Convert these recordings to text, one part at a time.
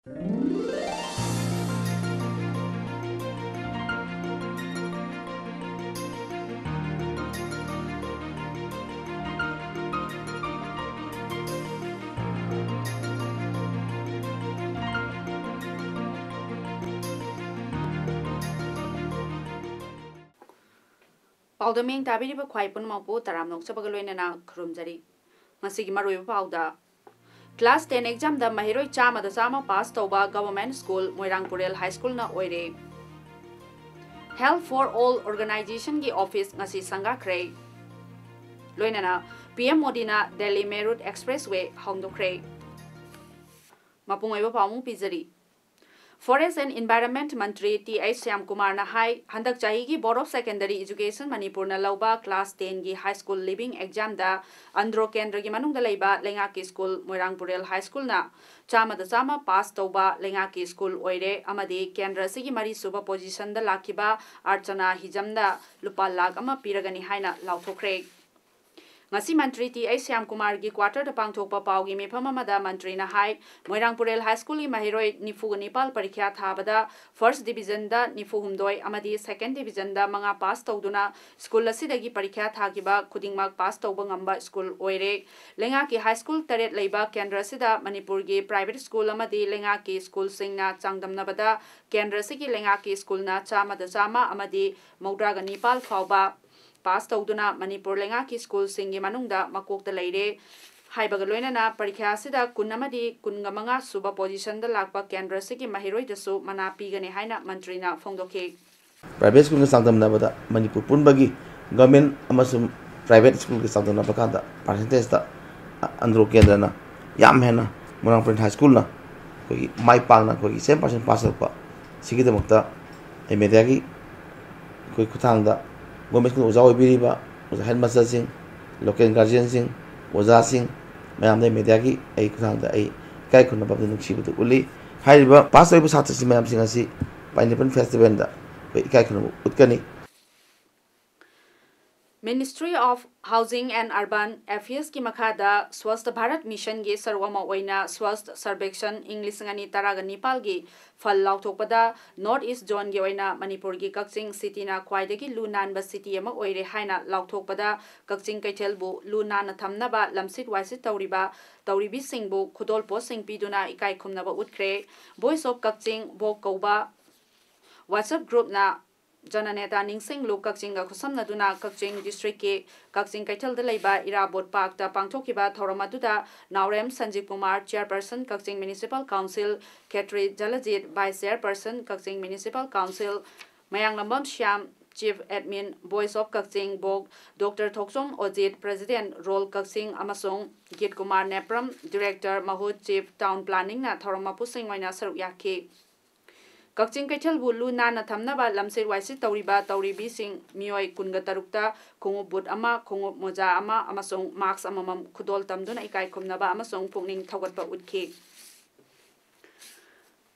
Paodam tabiriba khwai punmangpu taram nokchabaga loinana khurumjari masigi maroiba pauda Class 10 exam da mahiroi chama da chama pass toba government school Moirangpurel high school na oire Health for All organization gi office ngasi sanga kre loinana PM Modi na Delhi Meerut expressway hongdokre mapungoiba pamung pizari Forest and Environment Mantri T.H. Syam Kumar na hai handak chahi gi Board of Secondary Education Manipur na lauba class 10 gi high school living exam da andro kendra gi manung da leiba lenga ki school Moirangpurel high school na chama da chama pass toba lenga ki school oire amadi kendra sigi mari suba position da lakiba Archana Hijam da lupa lakh ama piragani haina lauthokre ngasi mantri T.H. Syam Kumar gi quarter da pangthokpa pau gi mefam amada mantri na hai Moirangpurel high school gi mahiroi nifu nipal parikya thabada first division da nifu humdoi amadi second division da manga pass tawduna school asidagi parikya thagiba khudingmak pass tawba ngamba school oire lenga ki high school taret leiba kendra sida manipur gi private school amadi lenga ki school singna changdamnabada kendra sigi lenga ki school na chama da chama amadi maudraga nipal phawba pass tawduna manipur lenga ki school singi manungda makokta leire haibaga loinana parikya sida kunamadi kungamanga suba position da lakpa kendra sigi mahiroi dasu mana pigane haina mantrina phongdoke private school ke sangdam nabada manipur punbagi government amasum private school ke sangdam nabakanda percentage da andro kendra na yam hena Moirangpurel high school na koi mai pang na koi 7% pass pa sigi da mukta ai media gi koi kuthang da government school oja oibiriba oja headmaster sing local guardian sing oja sing mayam dai media gi ai kuthang da ai kai khunna babdu nuksibudu uli haiba pass oibu satri mayam sing asi pineapple festival da kai khunna utkani Ministry of Housing and Urban Affairs ki makhada Swasth Bharat Mission gi sarwama oina Swasth Sarvekshan English ngani taraga Nepal gi phal lauthokpada North East Zone gi oina Manipur gi Kakching city na khwaidagi lu nanba city ama oire haina lauthokpada Kakching Kaithel bu lu nan thamnaba lamsit waisit tawribi singbu khudol post sing piduna ikai khumnaba utkre Voice of Kakching bo kauba WhatsApp group na Jananeta Ningsing Lu Kakching ga khusam naduna Kakching district ke Kakching Kaithal da leiba Irabot Park da pangthokiba thoramaduda Naurem Sanjeev Kumar chairperson Kakching Municipal Council Khetri Jalajit vice chairperson Kakching Municipal Council Mayang Lambam Shyam Chief Admin Voice of Kakching Bog Dr. Thoksom Ojit President Role Kakching amasong Git Kumar Nepram Director Mahut Chief Town Planning na thoramapu singwaina saruk yakhe Kakching Kaithal bu lu na thamnaba lamsir waisi tawriba tawribi sing mioi kunga tarukta khongu but ama khongu moja ama amasong marks amamam khudol tamduna ikai khumnaba amasong pukning thawatpa utkhe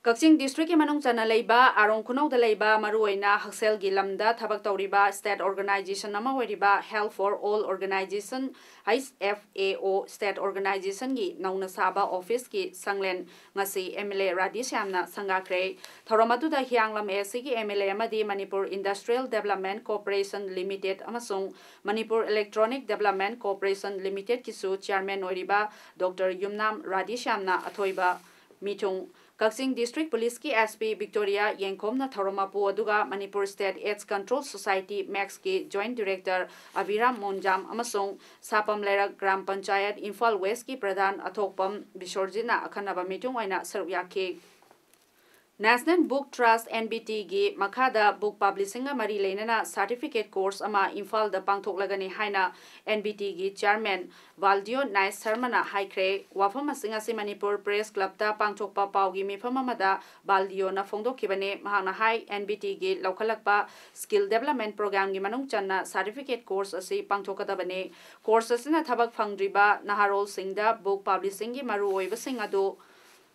Kakching district ki manung chana leiba arong khunau da leiba maruoina haksel gi lamda thabak tawriba state organization ama hoiriba Health for All organization HFAO state organization gi nauna saba office ki sanglen ngasi MLA Radi Syamna sangakre thoramadu da hianglam SC gi MLA amadi Manipur Industrial Development Corporation Limited amasung Manipur Electronic Development Corporation Limited kisu chairman oiriba Dr. Yumnam Radi Syamna athoiba mitung Kakching District Police ki SP Victoria Yengkom na thoromapu aduga Manipur State AIDS Control Society Max ki Joint Director Aviram Monjam amasong Sapam Lera Gram Panchayat Imphal West ki Pradhan Athokpam Bisorjina akhanaba meeting oina saruk yakhe National Book Trust NBT gi makhada book publishing a mari leinana certificate course ama Imphal da pangthoklagani haina NBT gi chairman Valdio Nais Sarmana haikre wafam asinga si Manipur Press Club da pangthokpa paugi mifam amada Valdio na phongdokhibane mahangna hai NBT gi laukhalakpa skill development program gi manung channa certificate course asi pangthokadabane course asina thabak phangdriba naharol singda book publishing gi maru oiba singadu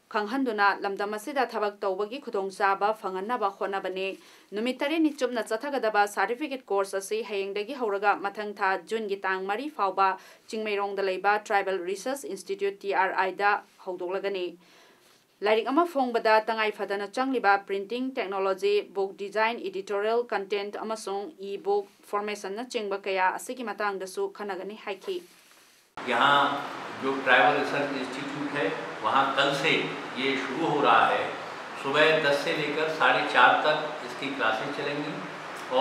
Kanghanduna Lamdamasida Tabak Tobagi Kudong Saba Fanganaba Honabane Numitari Nichumna Chatagadaba certificate course asi Hayengdagi Horaga Matangta Jun Gitang Mari Fauba Chingmeirong the Leba Tribal Research Institute TRI da Hodolagani Lairik ama fongbada tangai fadana changliba printing technology, book design, editorial content amasung e-book formation na chingba kaya asigi matang dasu khanagani haiki. यहाँ जो tribal research institute है वहाँ कल से ये शुरू हो रहा है। सुबह 10 से लेकर 4:30 तक इसकी क्लासेस चलेंगी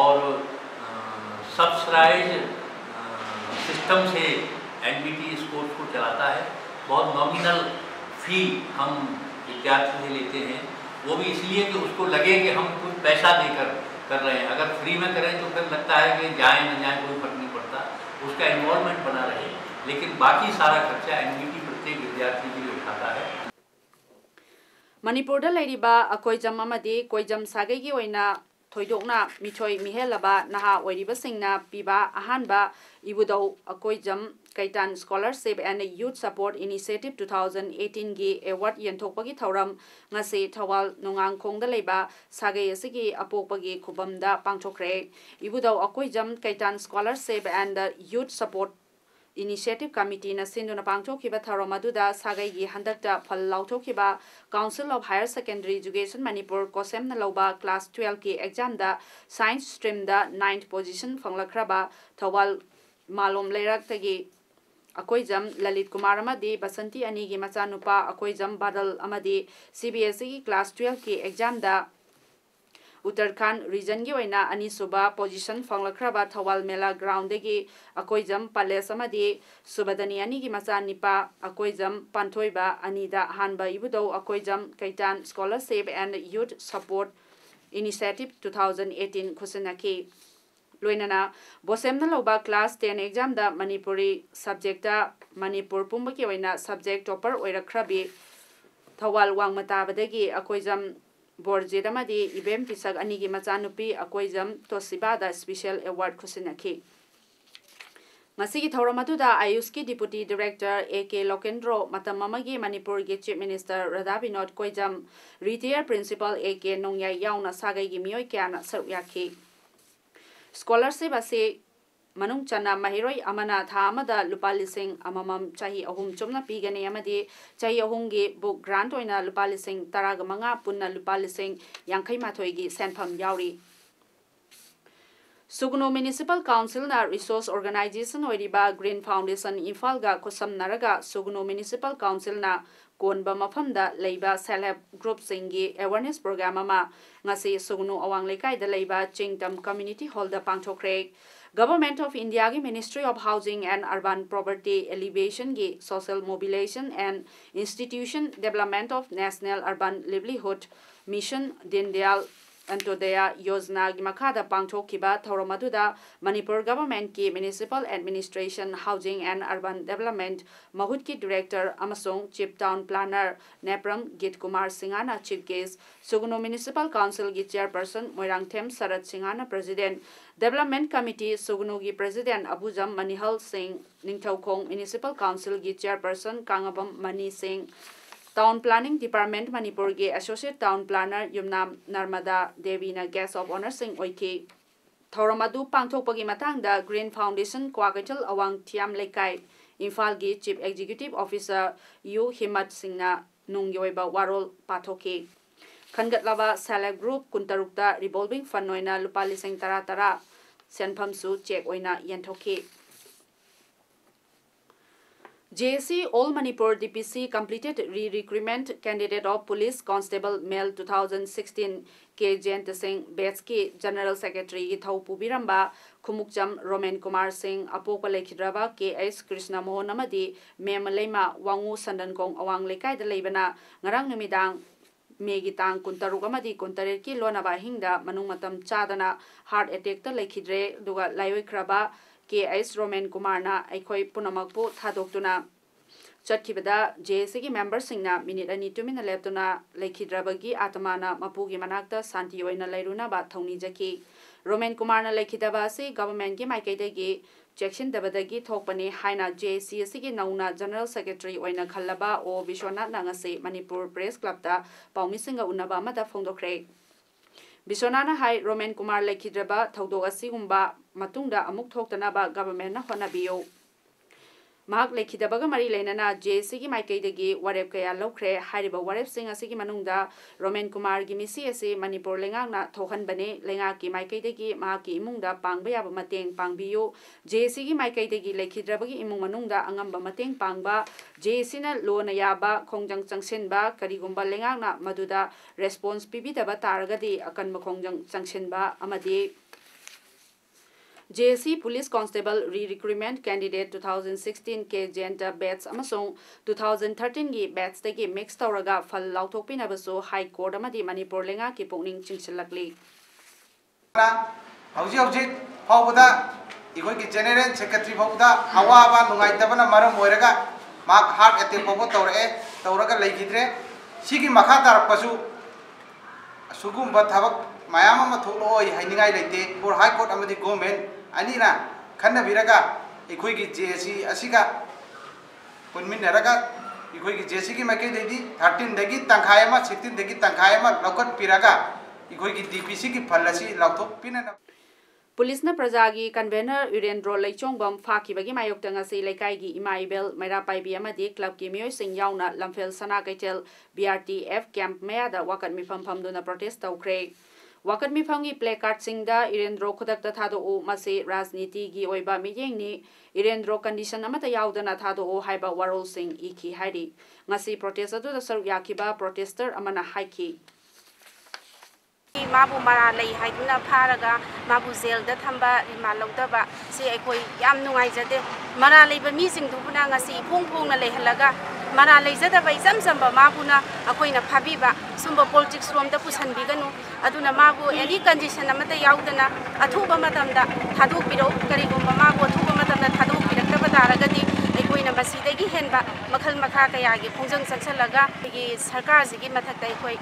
और सब्सक्राइब सिस्टम से एनबीटी इस कोर्स को चलाता है। बहुत नॉमिनल फी हम विद्यार्थी से लेते हैं, वो भी इसलिए कि उसको लगे कि हम कुछ पैसा देकर कर रहे हैं। अगर फ्री में करें तो फिर लगता है कि जाए न जाए कोई फर्क नहीं पड़ता, उसका इन्वॉल्वमेंट बना रहे, लेकिन बाकी सारा खर्चा एनबीटी प्रत्येक विद्यार्थी के लिए उठाता है। मणिपुर लेरिबा अकोइजम अमदी कोइजम सागैगी ओइना थोइदोकना मिथोइ मिहेलबा नहा ओइरिबसिंगना पिबा अहानबा Ibudou Akoijam Kaitan scholarship and youth support initiative 2018 गी अवार्ड यंथोकपगी थौरम ngasi thawal nongang khongda leiba sagai asigi apokpagi khubamda pangthokre ibudau akoijam kaitan scholarship and youth support Initiative Committee na sinduna pangthokhiba tharomaduda sagai gi handakta phal lauthokhiba Council of Higher Secondary Education Manipur kosem na loba class 12 ki exam da science stream da 9th position phanglakraba thawal malom leirak tagi akoijam Lalit Kumar amadi Basanti ani gi machanupa akoijam Badal amadi CBSE ki class 12 ki exam da Uttarakhand region gi oina ani suba position phanglakraba thawal mela ground degi akoijam palace amadi subadani ani gi macha nipa akoijam panthoiba anida hanba ibudo akoijam kaitan scholarship and youth support initiative 2018 khusanaki loinana bosemna loba class 10 exam da manipuri subject da manipur pumba ki oina subject topper oirakhrabi thawal wangmata badagi akoijam Borjedamadi Ibem Pisak Anigi Machanupi Akoijam Tosibada Special Award Kusinaki. Masigi Thoramaduda Ayuski Deputy Director A.K. Lokendro Matamamagi Manipur Chief Minister Radha Vinod Koijam Retired Principal A.K. Nongya Yauna Sagai Gimioy Kiana Saryaki. Scholarship Ase Manung Chana Mahiroi Amana Thamada Lupalising Amamam Chahi Ahum Chumna Pigani Amadi Chahi Ahungi book grant oina Lupalising Taragamanga Punna Lupalising Yankai Matoigi Senpam Yauri. Suguno Municipal Council na Resource Organization oiriba Green Foundation Infalga Kosam Naraga Suguno Municipal Council na Konba Mafamda Leiba Celeb Group Singi Awareness Program ama ngasi Suguno Awang Lekai da Leiba Chingtam Community Hall da Pangthokre. Government of India ki Ministry of Housing and Urban Poverty Alleviation ki Social Mobilization and Institution Development of National Urban Livelihood Mission Dindayal Antodaya Yojana ki makhada pangthokhiba thoromaduda Manipur Government ki Municipal Administration Housing and Urban Development Mahut ki Director amasung Chief Town Planner Nepram Git Kumar Singhana Chief Guest Suguno Municipal Council ki Chairperson Moirangthem Sarat Singhana President Development Committee Suguno ki President Abujam Manihal Singh Ningthaukhong Municipal Council ki Chairperson Kangabam Mani Singh Town Planning Department Manipur ki Associate Town Planner Yumnam Narmada Devi na Guest of Honor Singh Oiki Thoramadu Pangthokpagi matangda Green Foundation Kwagatal Awang Thiam Lekai Imphal ki Chief Executive Officer U Himat Singh na nungyoiba warol pathoki Khangatlaba Select Group Kuntarukta Revolving Fund oina lupa lising tara senpham su check oina yenthoki JSC All Manipur DPC completed re-recruitment candidate of Police Constable Male 2016 K. Jayant Singh Betski General Secretary Thau Pubiramba Khumukcham Roman Kumar Singh Apoka Lekhidraba K. S. Krishna Mohan Amadi Mem Leima Wangu Sandankong Awang Lekai de Leibana Ngarang Numidang Megi Tang Kuntaruk Amadi Kuntareki Lonaba Hingda Manung Matam Chadana Heart Attack the Lekhidre Duga Laiwe Kraba K. S. Roman Kumarna Aikoi Punamakpo Thadokuna Chatkibada JSC member Singna Minute Ani 2 minute leptuna Lekhidrabagi Atamana Mapugi Manakta Santi Oina Lairuna Batoni Jaki Roman Kumarna Lekhidabasi government ki Maikadegi Jackson Dabadagi Thokpani Haina JSC Nauna General Secretary Oina Khalaba O Vishwana Nangase Manipur Press Club da Paumisinga Unaba Mata Fondokre Bishonana Hai Roman Kumar Lekhidraba Taudo Asigumba Matunda Amuk Thoktanaba government na Honabiyo mahak lekhidabaga mari leinana JC gi maikaidagi warep kaya lokre hariba warep sing asigi manungda Roman Kumar gi misi ase Manipur lengakna thohan bane lenga ki maikaidagi mahaki imungda pangba yaba mateng pangbiyo JC gi maikaidagi lekhidrabagi imung manungda angamba mateng pangba JC na lona yaba khongjang changsinba karigumba lengakna maduda response pibidaba taragadi akanba khongjang changsinba amadi JC Police Constable Re-Recruitment Candidate 2016 ke Gender Batch amasong 2013 gi batch tagi mix tawraga fal lauthokpinabasu High Court amadi Manipur lenga ki pokning chingsilakli hauji fawda igoi ki General Secretary fawda awaba nungaitabana maram oiraga mak heart attack fawba tawraga leikidre sigi makha tarpasu sugumba thabak mayam ama tholoi hainingai leite for High Court amadi government anina khanna biraga ikoi ki JC asiga kunminaraga ikoi ki JC ki makai dedi 13 dagi tangkhai ama 16 dagi tangkhai ama laukat piraga ikoi ki DPC ki phallasi lauthok pinana Police na Prajagi Convener Urendro Leichongbam Fakibagi Mayokta ngasi Lekai Imaibel Maira Paibi amadi Club ki miyoi sing yauna Lamphel Sana Kaitel BRTF Camp Mayada wakat mifam phamduna protest tawkre wakat mifamgi placard singda Urendro khudakta thado mase rajniti gi oiba miyengni Urendro condition amata yaudana thado haiba warol sing iki hairi ngasi protest adu da saru yakiba protester amana haiki Mabu mara lay haiduna pharaga mabu zelda thamba rima lawdaba se aikoi yam nungai jade mara lay ba mi sing thubuna ngasi phung na lay halaga mara lay jada bai samsamba mabuna akoina phabiba sumba politics rom da pusan biganu aduna mabu any condition amata yaudana athuba matamda thadu piro karigumba mabu athuba matamda thadu pirakta daragadi aikoina masidagi henba makhal makha kaya gi phungjang sansalaga gi sarkar sigi mathakta aikoi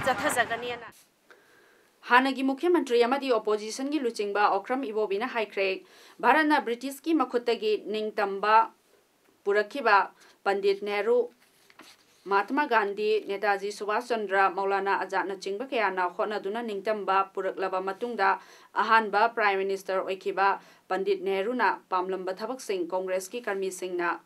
jathajagani Hanagi Mukhyamantri amadi opposition gi luchingba Okram Ibobina haikre Bharana British ki makhutagi ningtamba purakhiba Pandit Nehru Mahatma Gandhi Netaji Subhash Chandra Maulana Azad na chingba kayana khonaduna ningtamba puraklaba matungda ahanba Prime Minister oikiba Pandit Nehru na pamlamba thabak sing Congress ki karmi sing na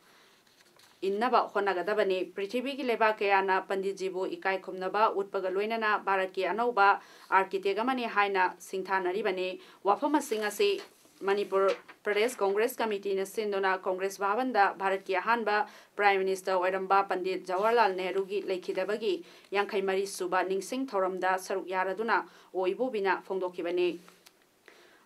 innaba honagadabani prithvi ki leba kayana panditjibu ikai khumnaba utpaga loinana bharat ki anauba architect amani haina singthanari bani wafama singasi Manipur Pradesh Congress Committee na sindona Congress Bhavanda Bharat ki ahanba Prime Minister Oiramba Pandit Jawaharlal Nehru gi lekhidabagi yankhai mari suba ningsing thoramda saruk yaraduna oibo bina phongdokibani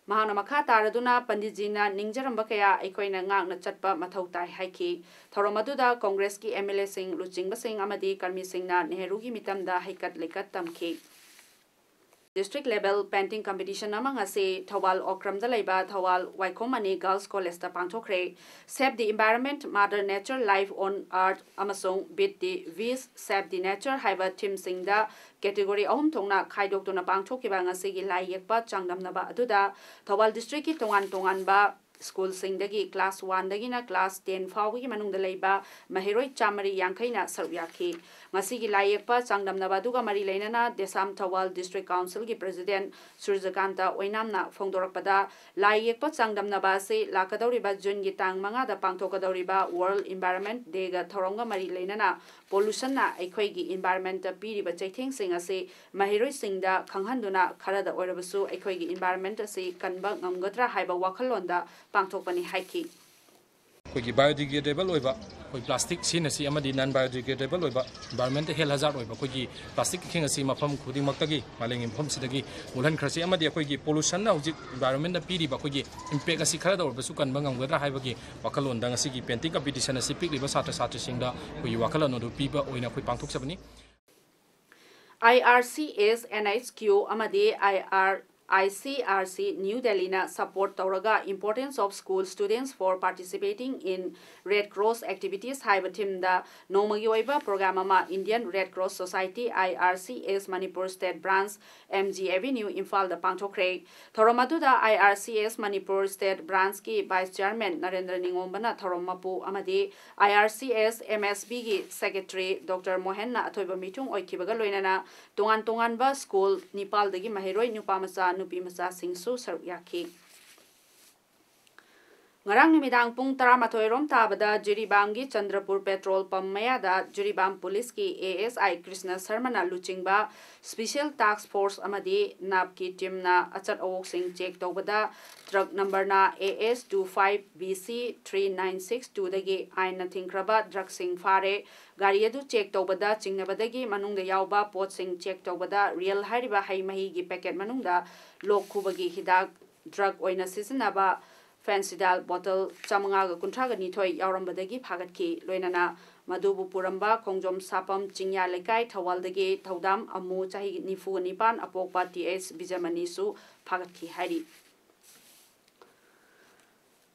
Mahana makha taraduna Panditjina ningjaramba kaya aikoina ngakna chatpa mathau tai haiki thoromaduda Congress ki MLA sing luchingba sing amadi karmi singna Nehru gi mitamda haikat lekat tamki District level painting competition among ase Thawal Okram da laiba Thawal Waikomani Girls College da pangthokre Save the Environment Mother Nature Life on Earth amasong Beat the Weeds Save the Nature haiba team singda category ahum thongna khaidokduna pangthokiba ngase gi lai yekpa changdamnaba aduda Thawal district ki tongan ba school singdagi class 1 dagina class 10 fawgi manungda leiba mahiroi chamari yankhaina saruyaki ngasi gi layekpa changdamnaba duga mari leinana Desam Thawal District Council gi President Surjakanta Oinamna phongdorakpada layekpa changdamnaba se lakadoriba June gi tang manga da pangthokadoriba World Environment Day ga thoronga mari leinana pollution na aikhoi gi environment piriba chaitheng sing ase mahiroi singda khanghanduna kharada oirabasu aikhoi gi environment ase kanba ngamgadra haiba wakhalonda pangthokpani haiki कोई biodegradable होइबा कोई plastic सिनसी अमदी non biodegradable होइबा environment health hazard होइबा कोई plastic खिंगसी मफम खुदिमक्तगी मालेंग मफम सिदगी मुलन खरसी अमदी कोई pollution हुजिक environment पीरिबा कोई इंपैक्ट असि खरा दौरबसु कनबा ngamgadra haibagi wakalonda ngasi gi painting competition asi pikliba satra satra singda कोई wakalon odu piba oina कोई पांथोक सबनी IRCS NHQ amadi ICRC New Delhi na support tauraga importance of school students for participating in Red Cross activities haiba timda nomagi oiba program ama Indian Red Cross Society IRCS Manipur State Branch MG Avenue Imphal da pangthokre thoromaduda IRCS Manipur State Branch ki Vice Chairman Narendra Ningombana thoromapu amadi IRCS MSB gi Secretary Dr Mohan na athoiba mitung oikibaga loinana tongan ba school Nepal dagi mahiroi nupamacha nupi macha singsu saruk yaki ngarang numidang pung 12 rom tabada Jiribamgi Chandrapur petrol pump mayada Jiribam police ki ASI Krishna Sharmana luchingba special task force amadi nap ki team na achat awok sing check tobada truck number na AS25BC 3962 dagi aina thingkraba drug sing fare gari adu check tobada chingnabadagi manungda yawba pot sing check tobada real hariba hai mahi gi packet manungda lok khubagi hidak drug oina sisinaba Fansidal bottle Chamangaga Kuntraga Nitoi Yarambadagi Pagatki Loinana Madubu Puramba Kongjom Sapam Chingya Lekai Tawaldagi Paodam Amu Chahi Nifu Nipan Apokpa TS Bijamanisu Pagatki Hari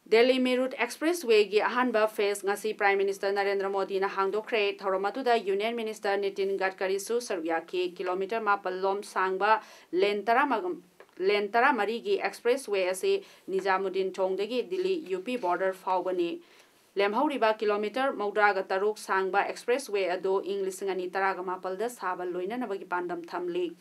Delhi Meerut Expressway gi ahanba phase ngasi Prime Minister Narendra Modi na hangdokre thoromatuda Union Minister Nitin Gadkari su sarya ki kilometer mapal lom sangba Len Tara Marigi Expressway ase Nizamuddin Thongdagi Delhi UP border faubani lemhauriba kilometer maudraga taruk sangba expressway ado ing lisingani taraga mapalda saba loina nabagi pandam thamli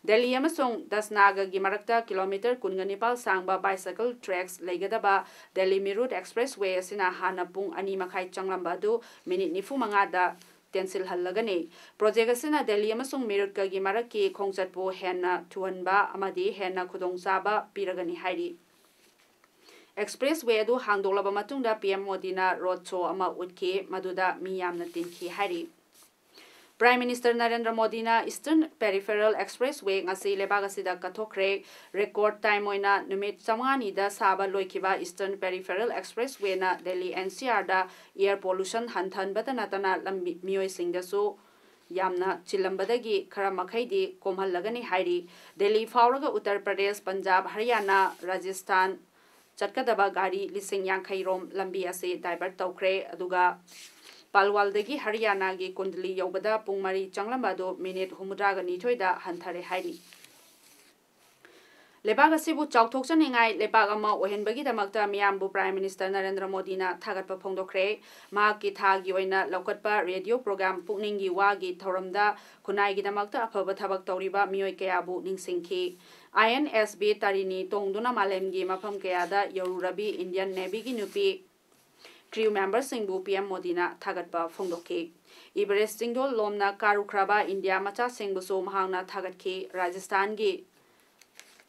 Delhi amasong Dasnaga gi marakta kilometer kunganipal sangba bicycle tracks leigadaba Delhi Meerut Expressway asina hana pung ani makhai changlamba du minute nifu mangada tensil hallagani project asina Delhi amasong Meerut ka gi maraki khongchatpo henna thuanba amadi henna khudongchaba piragani hairi Expressway adu hangdolaba matungda PM Modi na road show ama utki maduda miyamna tinki hairi Prime Minister Narendra Modi na Eastern Peripheral Expressway ngasi lebagasida kathokre record time oina numit chamani da saba loikiba Eastern Peripheral Expressway na Delhi NCR da air pollution hanthan batana tana lambi mioi singda so yamna chilambadagi khara makhaidi komhallagani hairi Delhi fauraga Uttar Pradesh Punjab Haryana Rajasthan chatkadaba gari lising yankhai rom lambi ase divert tawkre aduga Palwaldagi Haryana gi Kundli Yobada Pungmari Changlambado minute Humudraga Nitoida Hantare Hairi Lebagasibu Chautok Ningai Lebagama Ohenbagi Damakta Miambu Prime Minister Narendra Modi na Tagatpa Pongdokre Maki Thagi Oina Laukatpa radio program Pukningi Wagi Thoramda Kunai Gidamakta Apaba Tabak Toriba Mioi Kayabu Ningsingki INSB Tarini Tongduna Malemgi Mapam Kayada Yorurabi Indian Navy gi Nupi Crew members singbu PM Modi na thagatpa phongdokki Everest singdol lomna karukraba India macha singbu so mahangna thagatki Rajasthan gi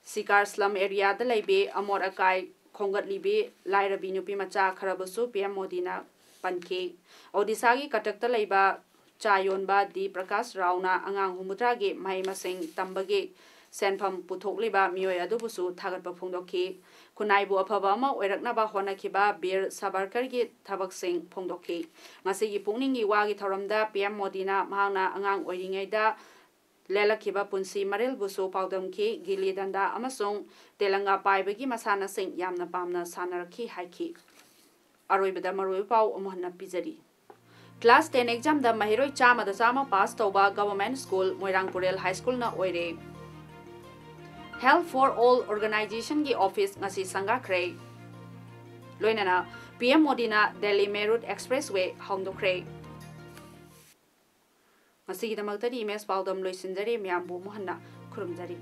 Sikar slum area da leibe amor akai khongatlibe lairabi nupi macha kharabusu PM Modi na panki Odisha gi Katak ta leiba Chayonba Di Prakash Rao na angang humutra gi mai masing tambagi senpham puthokliba mioi adubusu thagatpa phongdokki Kunaibu apaba ama oiraknaba honakiba Bir Savarkar gi thabak sing phongdokki masigi pungningi wagi thoramda PM Modi na mahangna angang oiringaida lelakiba punsi maril busu Paodam ki gili danda amasong telanga paibagi masana sing yamna pamna sanaraki haiki aroibada maroi pau amohna pizari Class 10 exam da mahiroi chama da chama pass toba government school Moirangpurel high school na oire Health for All organization gi office ngasi sangakre loinana PM Modi na Delhi Meerut Expressway hongdokre ngasi gidamakta di mes Paodam loisinjari miyambu mohanna khurumjari